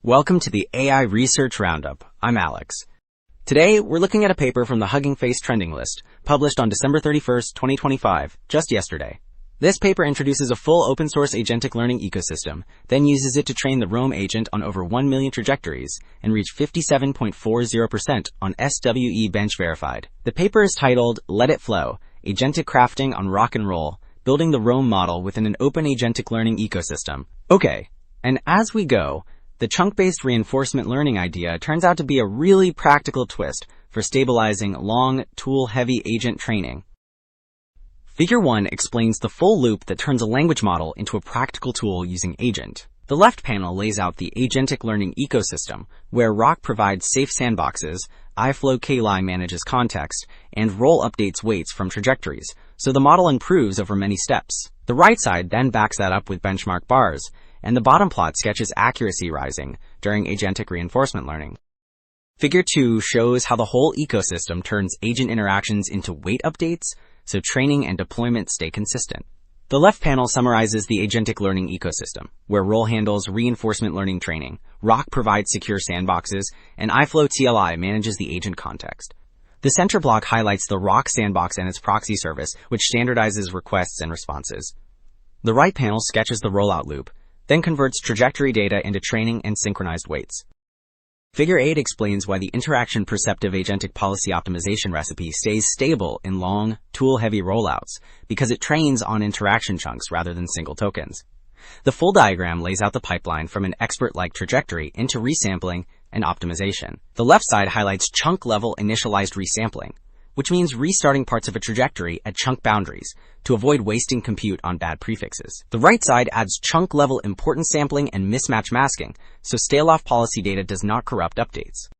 Welcome to the AI Research Roundup. I'm Alex. Today, we're looking at a paper from the Hugging Face trending list, published on December 31st, 2025, just yesterday. This paper introduces a full open-source agentic learning ecosystem, then uses it to train the Roam agent on over 1 million trajectories and reach 57.40% on SWE bench verified. The paper is titled Let It Flow, Agentic Crafting on Rock and Roll, Building the Roam Model Within an Open Agentic Learning Ecosystem. Okay, and as we go, the chunk-based reinforcement learning idea turns out to be a really practical twist for stabilizing long, tool-heavy agent training. Figure 1 explains the full loop that turns a language model into a practical tool using Agent. The left panel lays out the agentic learning ecosystem, where Rock provides safe sandboxes, iFlow KLI manages context, and Roll updates weights from trajectories, so the model improves over many steps. The right side then backs that up with benchmark bars, and the bottom plot sketches accuracy rising during agentic reinforcement learning. Figure 2 shows how the whole ecosystem turns agent interactions into weight updates, so training and deployment stay consistent. The left panel summarizes the agentic learning ecosystem, where Roll handles reinforcement learning training, Rock provides secure sandboxes, and iFlow TLI manages the agent context. The center block highlights the Rock sandbox and its proxy service, which standardizes requests and responses. The right panel sketches the rollout loop, then converts trajectory data into training and synchronized weights. Figure 8 explains why the interaction perceptive agentic policy optimization recipe stays stable in long, tool-heavy rollouts, because it trains on interaction chunks rather than single tokens. The full diagram lays out the pipeline from an expert-like trajectory into resampling and optimization. The left side highlights chunk-level initialized resampling, which means restarting parts of a trajectory at chunk boundaries to avoid wasting compute on bad prefixes. The right side adds chunk-level importance sampling and mismatch masking, so stale-off policy data does not corrupt updates.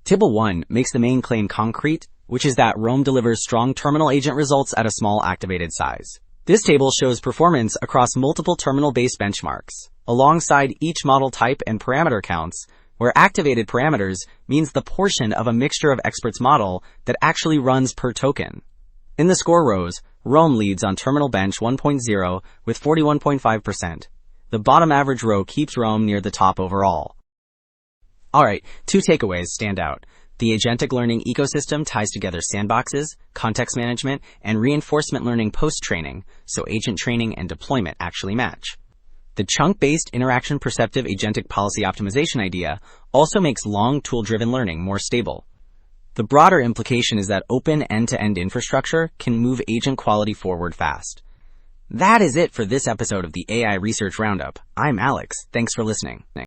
Table 1 makes the main claim concrete, which is that Roam delivers strong terminal agent results at a small activated size. This table shows performance across multiple terminal-based benchmarks, alongside each model type and parameter counts, where activated parameters means the portion of a mixture of experts model that actually runs per token. In the score rows, Roam leads on Terminal Bench 1.0 with 41.5%. The bottom average row keeps Roam near the top overall. Alright, 2 takeaways stand out. The agentic learning ecosystem ties together sandboxes, context management, and reinforcement learning post-training, so agent training and deployment actually match. The chunk-based interaction perceptive agentic policy optimization idea also makes long tool-driven learning more stable. The broader implication is that open end-to-end infrastructure can move agent quality forward fast. That is it for this episode of the AI Research Roundup. I'm Alex. Thanks for listening.